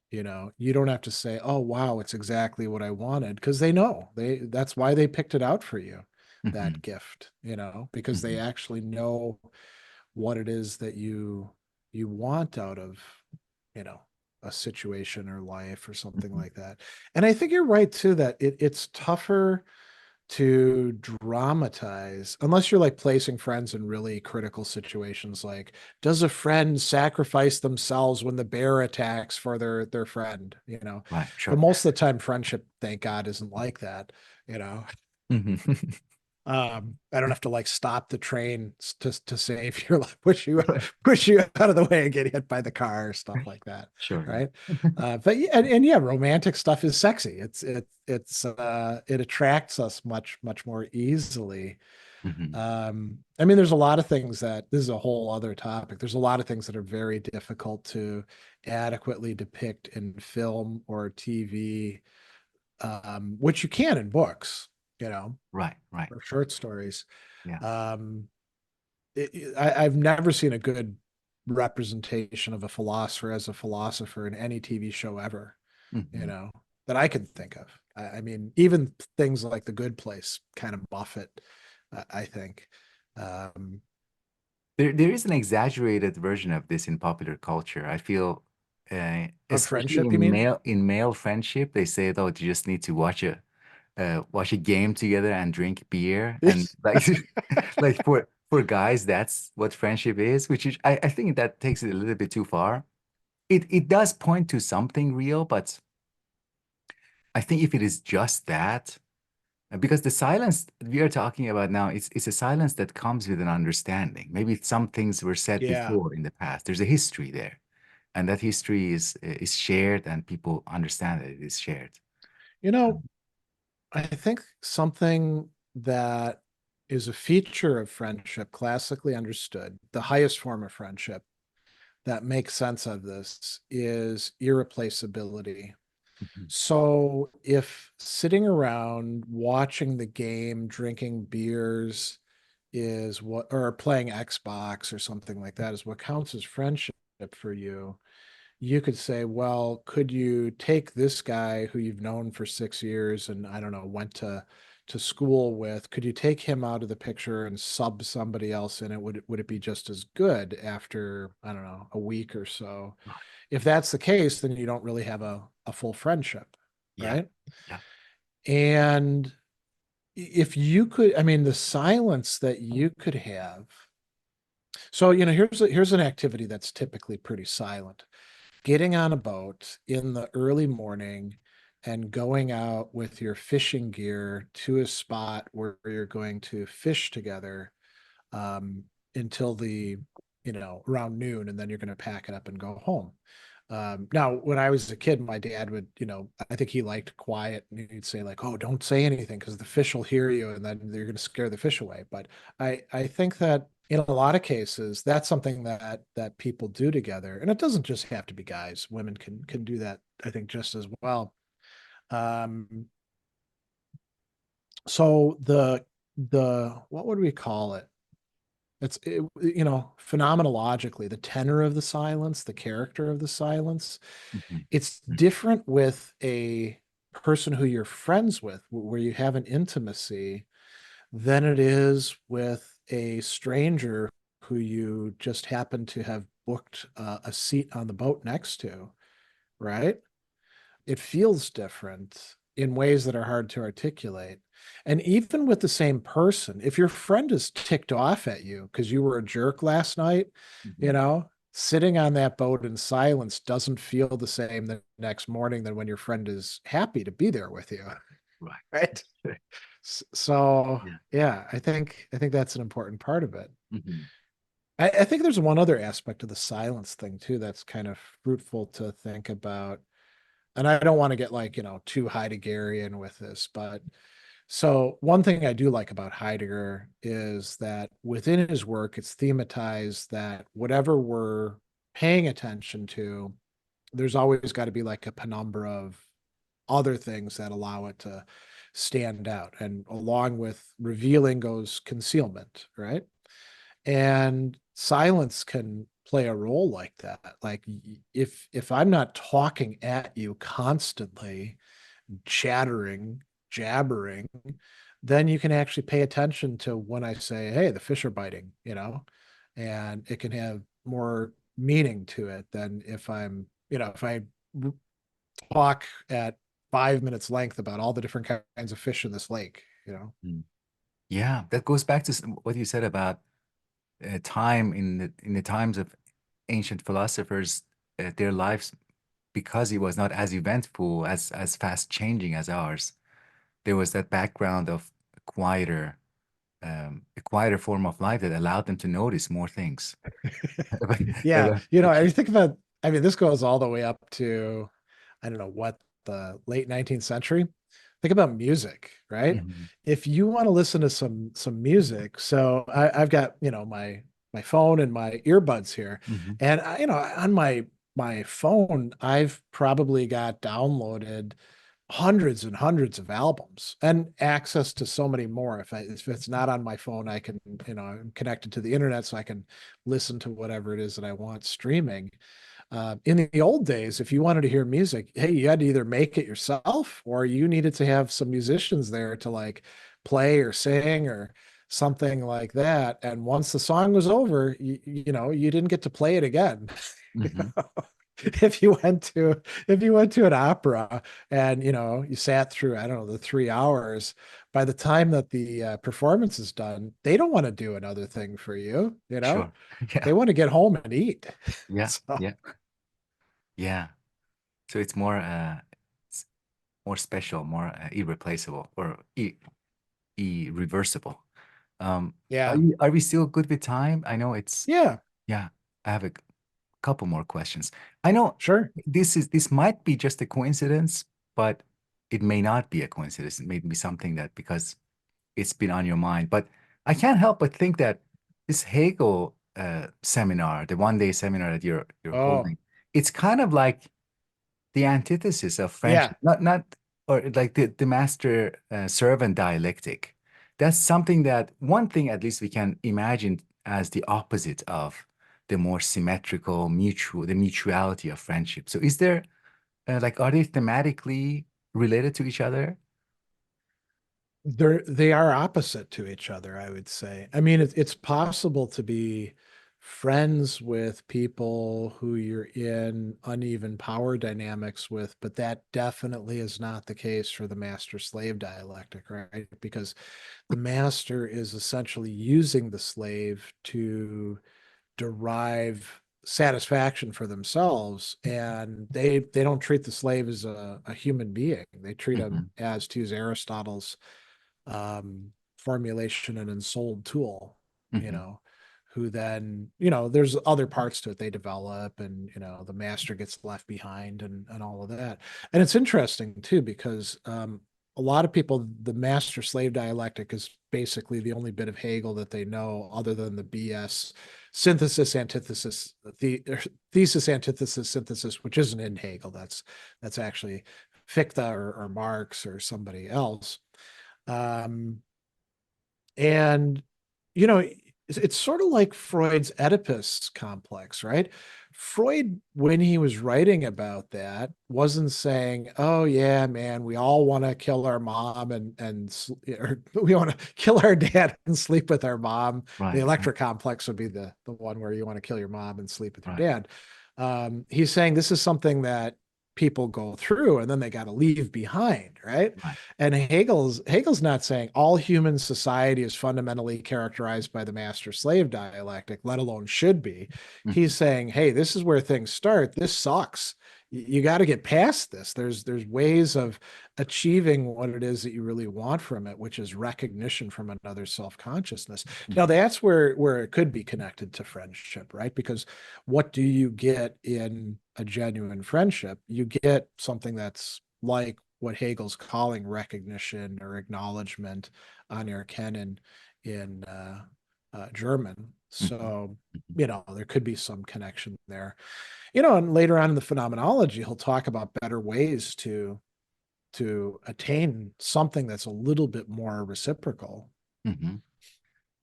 You don't have to say, "Oh, wow, it's exactly what I wanted," because they know. That's why they picked it out for you, Hmm. that gift, because they Hmm. actually know what it is that you want out of, you know, a situation or life or something Hmm. like that. And I think you're right too, that it's tougher to dramatize unless you're like placing friends in really critical situations, like, does a friend sacrifice themselves when the bear attacks for their friend? Right. But Sure. most of the time friendship, thank God, isn't like that. Hmm. I don't have to like stop the train to save your life, push you out of the way and get hit by the car, stuff like that, Sure. right? Yeah. But yeah, and yeah, romantic stuff is sexy. It attracts us much more easily. Hmm. I mean, there's a lot of things that this is a whole other topic. There's a lot of things that are very difficult to adequately depict in film or TV, which you can in books. you know, Right, right. or short stories. Yeah. Um, I've never seen a good representation of a philosopher as a philosopher in any TV show ever, you Mhm. know, that I can think of. I mean, even things like The Good Place kind of buff it, I think. Um, There is an exaggerated version of this in popular culture. I feel, of especially friendship, you mean? in male friendship, they say, "Oh, you just need to watch a game together and drink beer," and like like for guys, that's what friendship is, which is I think that takes it a little bit too far. It does point to something real, but I think if it is just that, because the silence we are talking about now, it's a silence that comes with an understanding. Maybe some things were said Yeah. before in the past. There's a history there, and that history is shared, and people understand that it is shared. You know, Um, I think something that is a feature of friendship, classically understood, the highest form of friendship that makes sense of this is irreplaceability. mhm, So if sitting around watching the game, drinking beers is what, or playing Xbox or something like that is what counts as friendship for you, you could say, well, could you take this guy who you've known for 6 years and I don't know, went to school with, could you take him out of the picture and sub somebody else in it? Would it be just as good after, I don't know, a week or so? If that's the case, then you don't really have a full friendship, yeah, right? yeah. And if you could, I mean, the silence that you could have. So, here's an activity that's typically pretty silent. Getting on a boat in the early morning and going out with your fishing gear to a spot where you're going to fish together, um, until around noon, and then you're going to pack it up and go home. Now, when I was a kid, my dad would, I think he liked quiet, and he'd say like, "Oh, don't say anything because the fish will hear you, and then you're going to scare the fish away." But I think that in a lot of cases, that's something that people do together, and it doesn't just have to be guys. Women can do that, I think, just as well. Um, so the what would we call it? Phenomenologically, the tenor of the silence, the character of the silence, Mhm, it's mhm. different with a person who you're friends with, where you have an intimacy, than it is with a stranger who you just happen to have booked a seat on the boat next to, right? It feels different in ways that are hard to articulate. And even with the same person, if your friend is ticked off at you because you were a jerk last night, Mhm. sitting on that boat in silence doesn't feel the same the next morning than when your friend is happy to be there with you. Right. Right. So Yeah. yeah, I think that's an important part of it. Mhm, I think there's one other aspect of the silence thing too that's kind of fruitful to think about, and I don't want to get like, too Heideggerian with this, but so one thing I do like about Heidegger is that within his work, it's thematized that whatever we're paying attention to, there's always got to be like a penumbra of other things that allow it to stand out. And along with revealing goes concealment, right? And silence can play a role like that. Like if I'm not talking at you constantly, chattering, jabbering, then you can actually pay attention to when I say, "Hey, the fish are biting," and it can have more meaning to it than if I talk at 5 minutes length about all the different kinds of fish in this lake. mhm. Yeah, that goes back to what you said about time in the times of ancient philosophers, their lives, because it was not as eventful, as fast changing as ours. There was that background of a quieter form of life that allowed them to notice more things. Yeah, I think about, I mean, this goes all the way up to, I don't know what, the late 19th century. Think about music, right? Mhm, If you want to listen to some music, so I've got, my phone and my earbuds here, mhm, and on my phone, I've probably got downloaded hundreds and hundreds of albums and access to so many more. If it's not on my phone, I can, I'm connected to the internet, so I can listen to whatever it is that I want streaming. In the old days, if you wanted to hear music, hey, you had to either make it yourself or you needed to have some musicians there to like play or sing or something like that. And once the song was over, you didn't get to play it again. You Hmm. know? If you went to an opera and you sat through, I don't know, the 3 hours, by the time that the performance is done, they don't want to do another thing for you. Sure. Yeah. They want to get home and eat. Yeah. So Yeah. Yeah. So it's more special, more irreplaceable, or irreversible. yeah, Are we still good with time? I know it's, yeah, yeah, I have a couple more questions. I know sure. this might be just a coincidence, but it may not be a coincidence. It may be something that because it's been on your mind. But I can't help but think that this Hegel seminar, the 1 day seminar that you're Oh, holding, it's kind of like the antithesis of yeah. friendship, not or like the master servant dialectic. That's something that one thing at least we can imagine as the opposite of the more symmetrical the mutuality of friendship. So is there like are they thematically related to each other? They are opposite to each other, I would say. I mean, it's possible to be friends with people who you're in uneven power dynamics with, but that definitely is not the case for the master-slave dialectic, right? Because the master is essentially using the slave to derive satisfaction for themselves, and they don't treat the slave as a human being. They treat him Hmm. as, to use Aristotle's formulation, an ensouled tool, you Hmm. know, who then, there's other parts to it they develop, and, the master gets left behind, and all of that. And it's interesting too, because a lot of people, the master slave dialectic is basically the only bit of Hegel that they know, other than the BS synthesis, antithesis, thesis, antithesis, synthesis, which isn't in Hegel. That's actually Fichte or Marx or somebody else. Um, and, it's sort of like Freud's Oedipus complex, right? Freud, when he was writing about that, wasn't saying, "Oh yeah, man, we all want to kill our mom or we want to kill our dad and sleep with our mom." The Right, right, Electra complex would be the one where you want to kill your mom and sleep with your right, dad. He's saying this is something that people go through and then they got to leave behind, right? right. And Hegel's not saying all human society is fundamentally characterized by the master slave dialectic, let alone should be. He's Hmm. saying, hey, this is where things start. This sucks. You got to get past this. There's ways of achieving what it is that you really want from it, which is recognition from another self-consciousness. Now Hmm. that's where it could be connected to friendship, right? Because what do you get in a genuine friendship? You get something that's like what Hegel's calling recognition or acknowledgement, anerkennen in German. Hmm. So, there could be some connection there. And later on in the phenomenology, he'll talk about better ways to attain something that's a little bit more reciprocal. Hmm.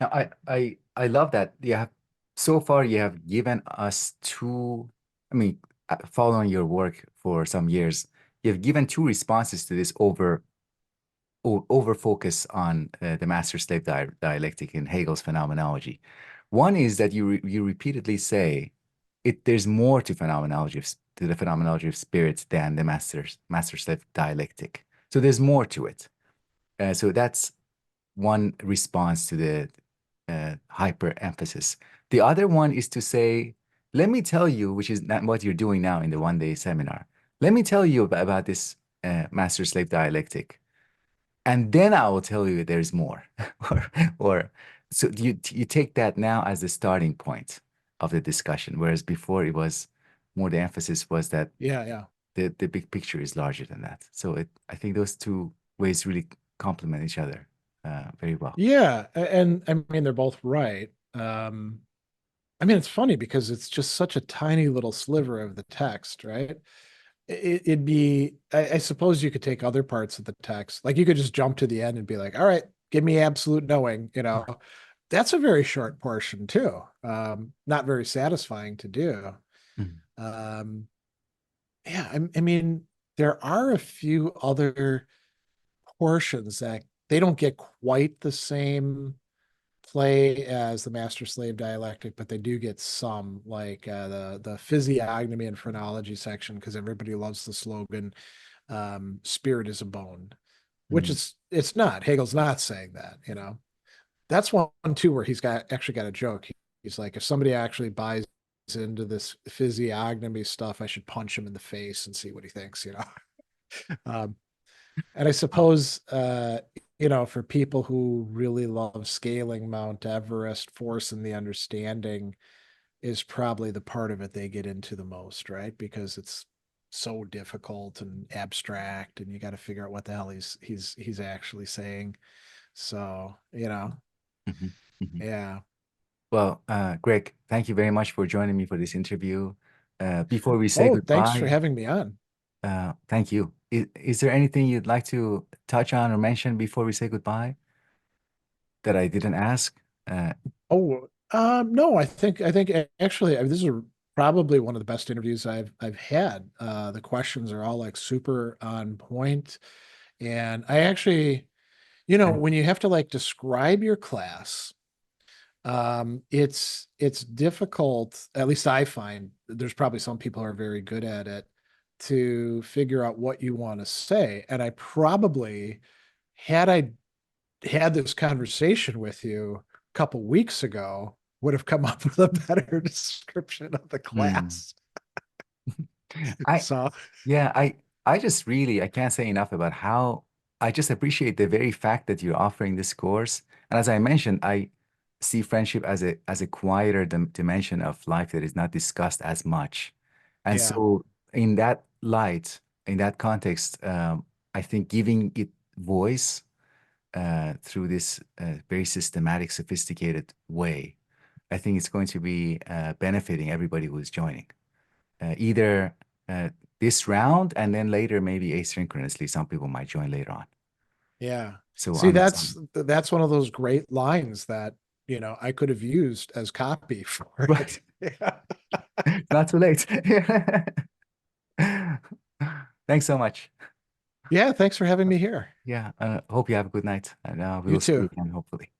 Now, I love that you have so far you have given us two. I mean, following your work for some years, you've given two responses to this over focus on the master-slave dialectic in Hegel's phenomenology. One is that you repeatedly say there's more to to the phenomenology of spirits than the master-slave dialectic. So there's more to it. So that's one response to the hyper emphasis. The other one is to say, let me tell you, which is not what you're doing now in the 1 day seminar. Let me tell you about this master slave dialectic, and then I will tell you there's more. or so you take that now as the starting point of the discussion, whereas before it was more the emphasis was that Yeah, yeah. the big picture is larger than that. So I think those two ways really complement each other very well. Yeah, and I mean they're both right. I mean it's funny because it's just such a tiny little sliver of the text, right? it'd be, I suppose you could take other parts of the text. Like you could just jump to the end and be like, all right, give me absolute knowing, that's a very short portion too. Not very satisfying to do. Mhm. Um, yeah, I mean, there are a few other portions that they don't get quite the same play as the master slave dialectic, but they do get some, like the physiognomy and phrenology section, because everybody loves the slogan, spirit is a bone, which Mhm. is, it's not. Hegel's not saying that, That's one too where he's got actually got a joke. He's like, if somebody actually buys into this physiognomy stuff, I should punch him in the face and see what he thinks. Um, and I Wow. suppose, for people who really love scaling Mount Everest, force and the understanding is probably the part of it they get into the most, right? Because it's so difficult and abstract, and you got to figure out what the hell he's actually saying. So, Mhm. Mhm. yeah. Well, Greg, thank you very much for joining me for this interview. Before we say Oh, thanks for goodbye, having me on. thank you. Is there anything you'd like to touch on or mention before we say goodbye that I didn't ask? Uh, Oh, no, I think actually this is probably one of the best interviews I've had. The questions are all like super on point, and I actually, when you have to like describe your class, it's difficult. At least I find there's probably some people who are very good at it to figure out what you want to say, and I probably had I had this conversation with you a couple weeks ago, would have come up with a better description of the hmm. class. I So Yeah, I just really I can't say enough about how I just appreciate the very fact that you're offering this course. And as I mentioned, I see friendship as a quieter dimension of life that is not discussed as much. And yeah, so in that light, in that context, I think giving it voice through this very systematic, sophisticated way, I think it's going to be benefiting everybody who is joining either uh, this round and then later maybe asynchronously. Some people might join later on. yeah. So See, on that that's one of those great lines that, I could have used as copy for it. right, Yeah. not too late. Thanks so much. Yeah, thanks for having me here. Yeah, hope you have a good night and You we'll see you too. again hopefully.